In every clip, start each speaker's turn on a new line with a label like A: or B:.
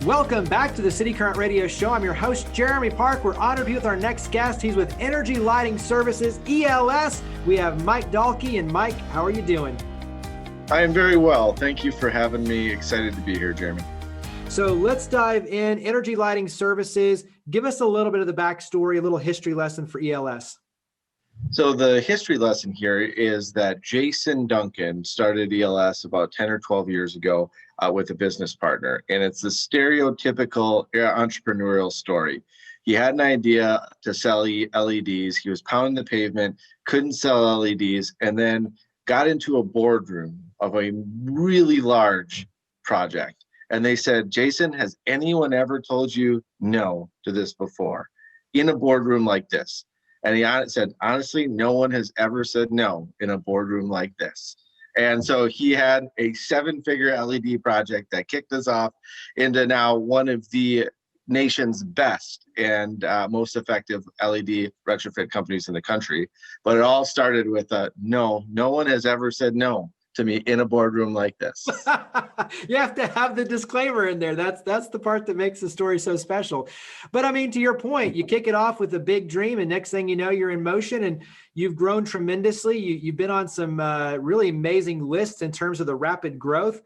A: Welcome back to the City Current Radio Show. I'm your host, Jeremy Park. We're honored to be with our next guest. He's with Energy Lighting Services, ELS. We have Mike Dahlke. And Mike, how are you doing?
B: I am very well. Thank you for having me. Excited to be here, Jeremy.
A: So let's dive in. Energy Lighting Services. Give us a little bit of the backstory, a little history lesson for ELS.
B: So the history lesson here is that Jason Duncan started ELS about 10 or 12 years ago with a business partner. And it's the stereotypical entrepreneurial story. He had an idea to sell LEDs. He was pounding the pavement, couldn't sell LEDs, and then got into a boardroom of a really large project. And they said, Jason, has anyone ever told you no to this before in a boardroom like this? And he said, honestly, no one has ever said no in a boardroom like this. And so he had a 7-figure LED project that kicked us off into now one of the nation's best and most effective LED retrofit companies in the country. But it all started with no one has ever said no to me in a boardroom like this.
A: You have to have the disclaimer in there. That's the part that makes the story so special. But I mean, to your point, you kick it off with a big dream, and next thing you know, you're in motion, and you've grown tremendously. You've been on some really amazing lists in terms of the rapid growth.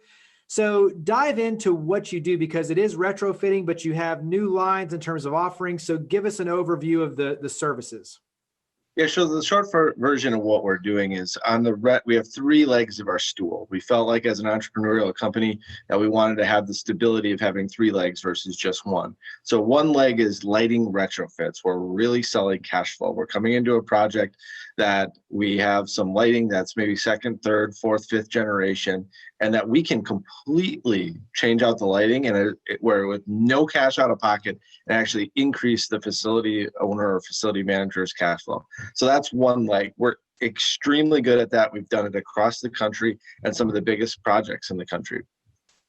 A: So dive into what you do, because it is retrofitting, but you have new lines in terms of offerings. So give us an overview of the services.
B: Yeah, so the short version of what we're doing is we have 3 legs of our stool. We felt like as an entrepreneurial company that we wanted to have the stability of having 3 legs versus just one. So one leg is lighting retrofits, where we're really selling cash flow. We're coming into a project that we have some lighting that's maybe 2nd, 3rd, 4th, 5th generation, and that we can completely change out the lighting and where with no cash out of pocket and actually increase the facility owner or facility manager's cash flow. So that's one leg. We're extremely good at that. We've done it across the country and some of the biggest projects in the country.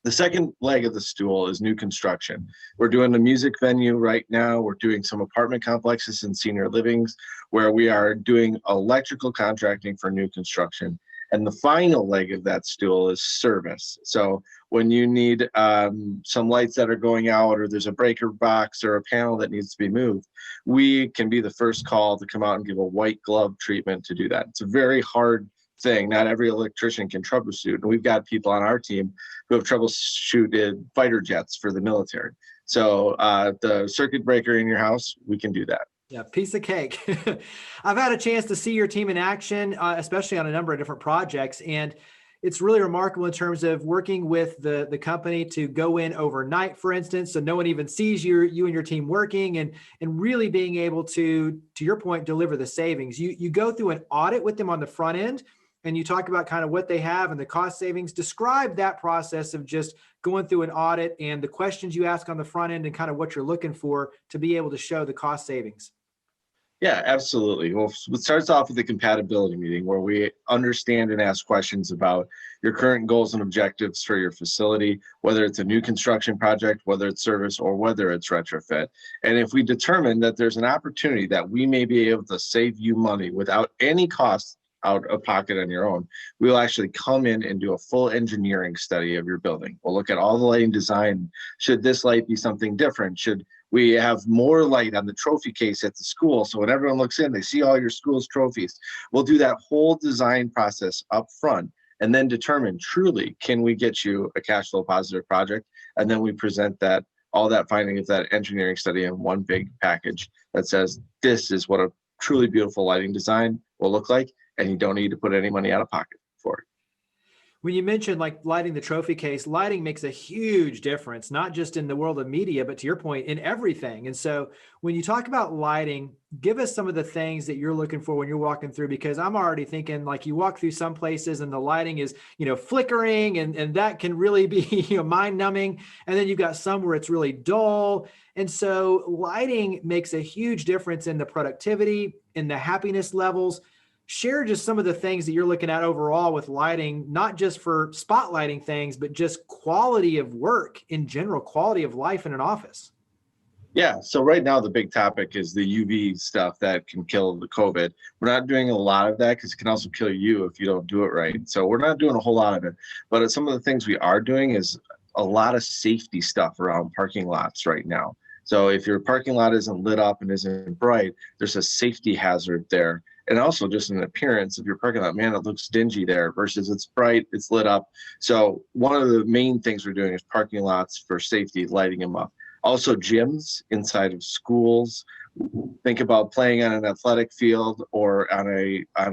B: The second leg of the stool is new construction. We're doing a music venue right now. We're doing some apartment complexes and senior livings where we are doing electrical contracting for new construction. And the final leg of that stool is service. So when you need some lights that are going out, or there's a breaker box or a panel that needs to be moved, we can be the first call to come out and give a white glove treatment to do that. It's a very hard thing. Not every electrician can troubleshoot. And we've got people on our team who have troubleshooted fighter jets for the military. So the circuit breaker in your house, we can do that.
A: Yeah, piece of cake. I've had a chance to see your team in action, especially on a number of different projects. And it's really remarkable in terms of working with the company to go in overnight, for instance, so no one even sees you and your team working, and really being able to your point, deliver the savings. You go through an audit with them on the front end, and you talk about kind of what they have and the cost savings. Describe that process of just going through an audit and the questions you ask on the front end and kind of what you're looking for to be able to show the cost savings.
B: Yeah, absolutely. Well, it starts off with a compatibility meeting where we understand and ask questions about your current goals and objectives for your facility, whether it's a new construction project, whether it's service, or whether it's retrofit. And if we determine that there's an opportunity that we may be able to save you money without any cost out of pocket on your own, we will actually come in and do a full engineering study of your building. We'll look at all the lighting design. Should this light be something different? Should we have more light on the trophy case at the school, so when everyone looks in, they see all your school's trophies? We'll do that whole design process up front and then determine truly, can we get you a cash flow positive project? And then we present all that finding of that engineering study in one big package that says, this is what a truly beautiful lighting design will look like, and you don't need to put any money out of pocket for it.
A: When you mentioned like lighting the trophy case, lighting makes a huge difference, not just in the world of media, but to your point, in everything. And so when you talk about lighting, give us some of the things that you're looking for when you're walking through, because I'm already thinking like you walk through some places and the lighting is, flickering and that can really be, mind numbing. And then you've got some where it's really dull. And so lighting makes a huge difference in the productivity, in the happiness levels. Share just some of the things that you're looking at overall with lighting, not just for spotlighting things, but just quality of work in general, quality of life in an office.
B: Yeah, so right now the big topic is the UV stuff that can kill the COVID. We're not doing a lot of that because it can also kill you if you don't do it right. So we're not doing a whole lot of it. But some of the things we are doing is a lot of safety stuff around parking lots right now. So if your parking lot isn't lit up and isn't bright, there's a safety hazard there. And also just an appearance of your parking lot, man, it looks dingy there versus it's bright, it's lit up. So one of the main things we're doing is parking lots for safety, lighting them up. Also gyms inside of schools. Think about playing on an athletic field or on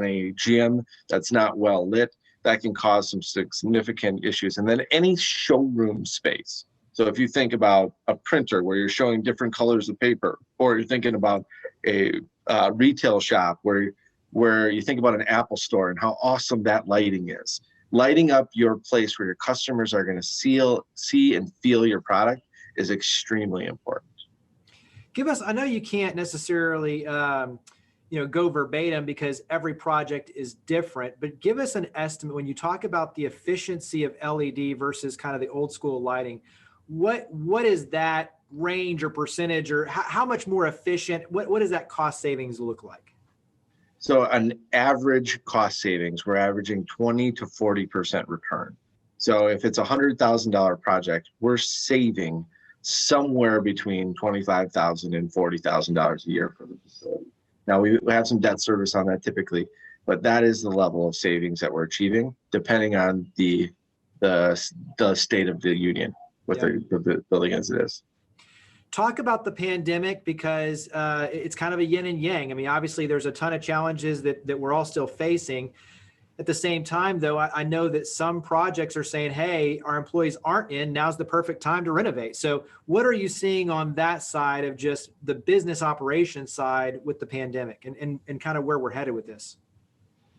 B: a gym that's not well lit. That can cause some significant issues. And then any showroom space. So if you think about a printer where you're showing different colors of paper, or you're thinking about a retail shop where you think about an Apple store and how awesome that lighting is. Lighting up your place where your customers are going to see and feel your product is extremely important.
A: Give us, I know you can't necessarily go verbatim because every project is different, but give us an estimate when you talk about the efficiency of LED versus kind of the old school lighting. What is that range or percentage, or how much more efficient? What does that cost savings look like?
B: So an average cost savings, we're averaging 20 to 40% return. So if it's a $100,000 project, we're saving somewhere between $25,000 and $40,000 a year for the facility. Now we have some debt service on that typically, but that is the level of savings that we're achieving, depending on the state of the union with the building as it is.
A: Talk about the pandemic, because it's kind of a yin and yang. I mean, obviously there's a ton of challenges that we're all still facing. At the same time, though, I know that some projects are saying, hey, our employees aren't in, now's the perfect time to renovate. So what are you seeing on that side of just the business operations side with the pandemic and kind of where we're headed with this?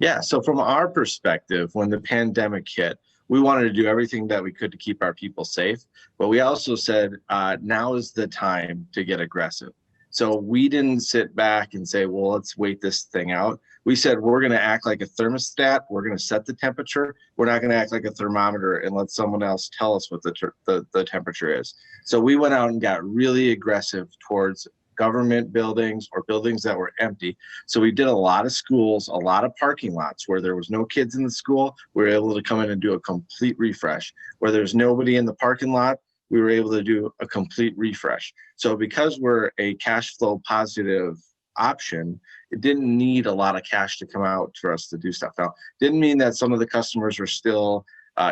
B: Yeah, so from our perspective, when the pandemic hit, we wanted to do everything that we could to keep our people safe, but we also said, now is the time to get aggressive. So we didn't sit back and say, well, let's wait this thing out. We said, we're going to act like a thermostat. We're going to set the temperature. We're not going to act like a thermometer and let someone else tell us what the temperature is. So we went out and got really aggressive towards government buildings or buildings that were empty. So we did a lot of schools, a lot of parking lots where there was no kids in the school. We were able to come in and do a complete refresh. Where there's nobody in the parking lot, we were able to do a complete refresh. So because we're a cash flow positive option, it didn't need a lot of cash to come out for us to do stuff. Now, didn't mean that some of the customers were still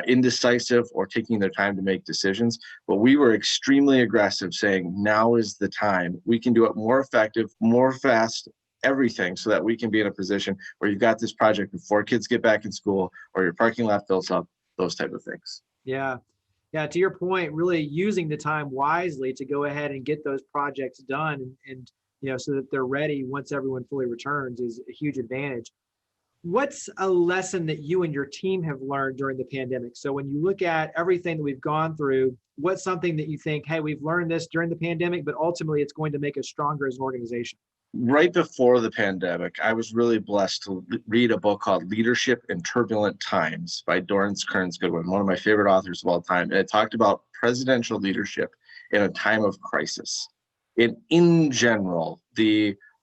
B: indecisive or taking their time to make decisions, but we were extremely aggressive saying, now is the time. We can do it more effective, more fast, everything, so that we can be in a position where you've got this project before kids get back in school or your parking lot fills up, those type of things.
A: Yeah. Yeah, to your point, really using the time wisely to go ahead and get those projects done and so that they're ready once everyone fully returns is a huge advantage. What's a lesson that you and your team have learned during the pandemic? So when you look at everything that we've gone through, what's something that you think, hey, we've learned this during the pandemic, but ultimately it's going to make us stronger as an organization?
B: Right before the pandemic, I was really blessed to read a book called Leadership in Turbulent Times by Dorrance Kearns Goodwin, one of my favorite authors of all time. And it talked about presidential leadership in a time of crisis. In general,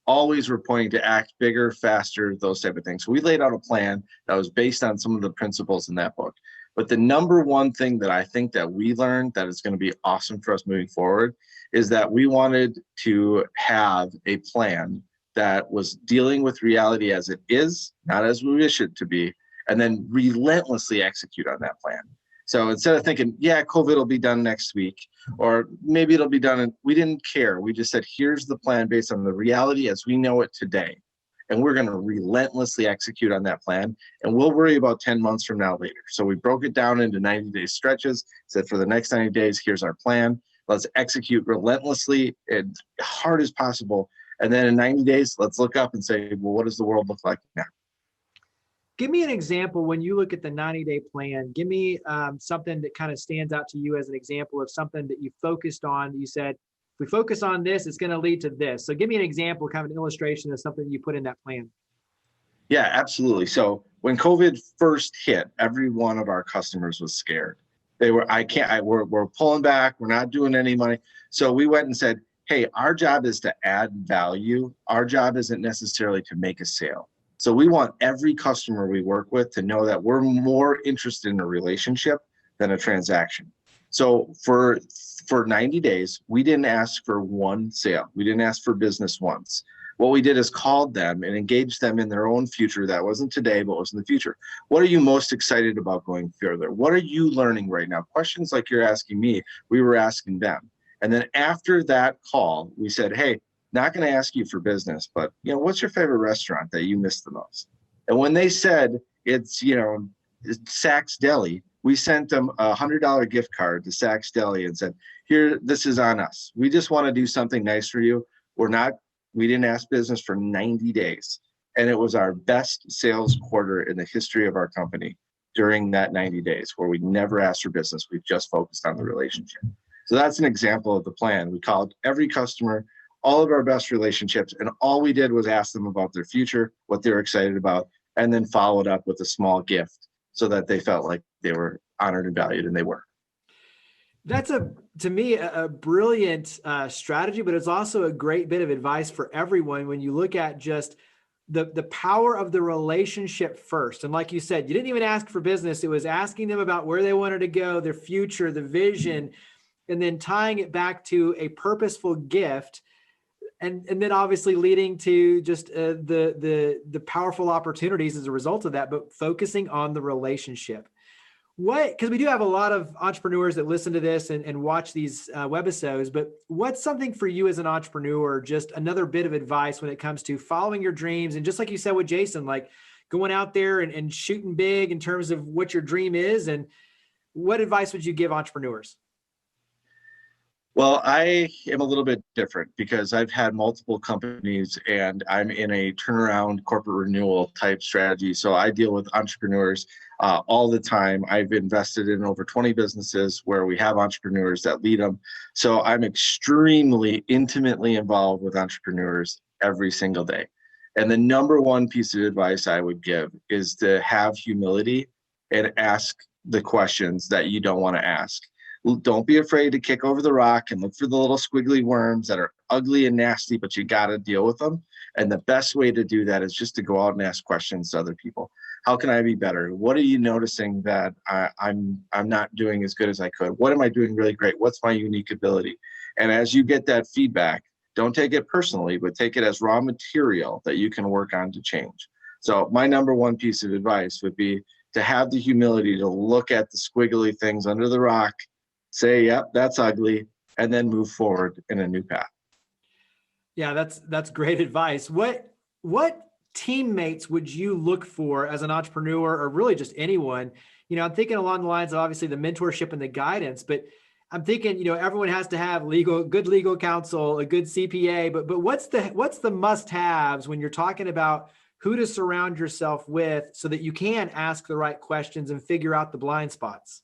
B: always were pointing to act bigger, faster, those type of things. So we laid out a plan that was based on some of the principles in that book. But the number one thing that I think that we learned that is going to be awesome for us moving forward is that we wanted to have a plan that was dealing with reality as it is, not as we wish it to be, and then relentlessly execute on that plan. So instead of thinking, yeah, COVID will be done next week, or maybe it'll be done, we didn't care. We just said, here's the plan based on the reality as we know it today. And we're going to relentlessly execute on that plan. And we'll worry about 10 months from now later. So we broke it down into 90-day stretches, said for the next 90 days, here's our plan. Let's execute relentlessly and hard as possible. And then in 90 days, let's look up and say, well, what does the world look like now?
A: Give me an example when you look at the 90-day plan. Give me something that kind of stands out to you as an example of something that you focused on. You said, if we focus on this, it's going to lead to this. So give me an example, kind of an illustration of something you put in that plan.
B: Yeah, absolutely. So when COVID first hit, every one of our customers was scared. They were, we're pulling back. We're not doing any money. So we went and said, hey, our job is to add value. Our job isn't necessarily to make a sale. So we want every customer we work with to know that we're more interested in a relationship than a transaction. So for 90 days, we didn't ask for one sale. We didn't ask for business once. What we did is called them and engaged them in their own future. That wasn't today, but was in the future. What are you most excited about going further? What are you learning right now? Questions like you're asking me, we were asking them. And then after that call, we said, hey, not going to ask you for business, but what's your favorite restaurant that you miss the most? And when they said it's Saks Deli, we sent them a $100 gift card to Saks Deli and said, here, this is on us. We just want to do something nice for you. We didn't ask business for 90 days. And it was our best sales quarter in the history of our company during that 90 days, where we never asked for business. We just focused on the relationship. So that's an example of the plan. We called every customer, all of our best relationships, and all we did was ask them about their future, what they're excited about, and then followed up with a small gift so that they felt like they were honored and valued, and they were.
A: That's to me, a brilliant strategy, but it's also a great bit of advice for everyone when you look at just the power of the relationship first. And like you said, you didn't even ask for business. It was asking them about where they wanted to go, their future, the vision, and then tying it back to a purposeful gift. And then obviously leading to just the powerful opportunities as a result of that, but focusing on the relationship. Because we do have a lot of entrepreneurs that listen to this and watch these webisodes, but what's something for you as an entrepreneur, just another bit of advice when it comes to following your dreams? And just like you said with Jason, like going out there and shooting big in terms of what your dream is, and what advice would you give entrepreneurs?
B: Well, I am a little bit different because I've had multiple companies and I'm in a turnaround corporate renewal type strategy. So I deal with entrepreneurs all the time. I've invested in over 20 businesses where we have entrepreneurs that lead them. So I'm extremely intimately involved with entrepreneurs every single day. And the number one piece of advice I would give is to have humility and ask the questions that you don't want to ask. Don't be afraid to kick over the rock and look for the little squiggly worms that are ugly and nasty, but you got to deal with them. And the best way to do that is just to go out and ask questions to other people. How can I be better? What are you noticing that I'm not doing as good as I could? What am I doing really great? What's my unique ability? And as you get that feedback, don't take it personally, but take it as raw material that you can work on to change. So my number one piece of advice would be to have the humility to look at the squiggly things under the rock, say, yep, that's ugly, and then move forward in a new path.
A: Yeah, that's great advice. What teammates would you look for as an entrepreneur, or really just anyone? I'm thinking along the lines of obviously the mentorship and the guidance, but I'm thinking, everyone has to have good legal counsel, a good CPA, but what's the must-haves when you're talking about who to surround yourself with so that you can ask the right questions and figure out the blind spots?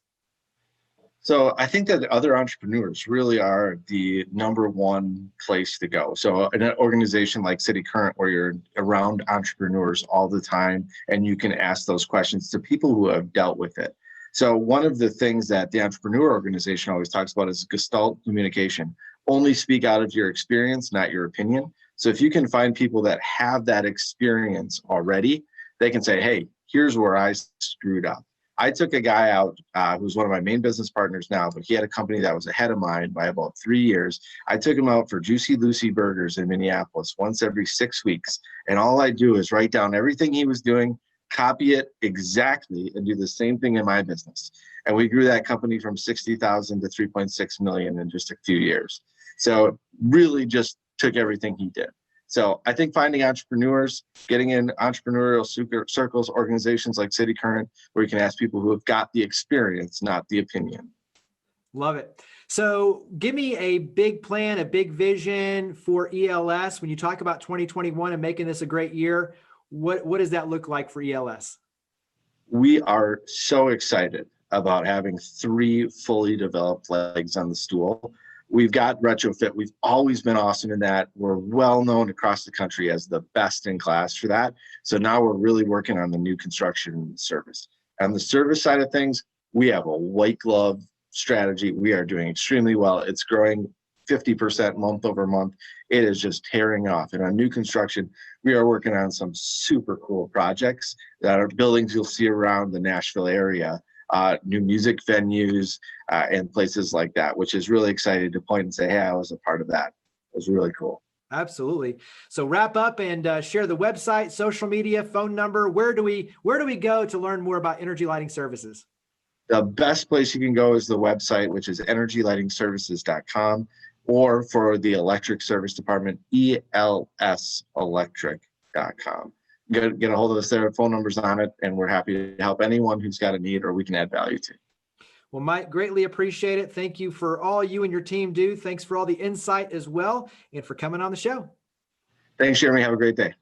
B: So I think that other entrepreneurs really are the number one place to go. So in an organization like cityCURRENT, where you're around entrepreneurs all the time and you can ask those questions to people who have dealt with it. So one of the things that the entrepreneur organization always talks about is Gestalt communication. Only speak out of your experience, not your opinion. So if you can find people that have that experience already, they can say, hey, here's where I screwed up. I took a guy out who's one of my main business partners now, but he had a company that was ahead of mine by about 3 years. I took him out for Juicy Lucy Burgers in Minneapolis once every 6 weeks. And all I do is write down everything he was doing, copy it exactly, and do the same thing in my business. And we grew that company from 60,000 to 3.6 million in just a few years. So really just took everything he did. So I think finding entrepreneurs, getting in entrepreneurial circles, organizations like cityCURRENT, where you can ask people who have got the experience, not the opinion.
A: Love it. So give me a big plan, a big vision for ELS. When you talk about 2021 and making this a great year, what does that look like for ELS?
B: We are so excited about having 3 fully developed legs on the stool. We've got retrofit. We've always been awesome in that. We're well known across the country as the best in class for that. So now we're really working on the new construction service. On the service side of things, we have a white glove strategy. We are doing extremely well. It's growing 50% month over month. It is just tearing off. And on new construction, we are working on some super cool projects that are buildings you'll see around the Nashville area new music venues, and places like that, which is really exciting to point and say, hey, I was a part of that. It was really cool.
A: Absolutely. So wrap up and share the website, social media, phone number. Where do we go to learn more about energy lighting services?
B: The best place you can go is the website, which is energylightingservices.com, or for the electric service department, elselectric.com. Get a hold of us there. Phone numbers on it, and we're happy to help anyone who's got a need or we can add value to.
A: Well, Mike, greatly appreciate it. Thank you for all you and your team do. Thanks for all the insight as well, and for coming on the show.
B: Thanks, Jeremy. Have a great day.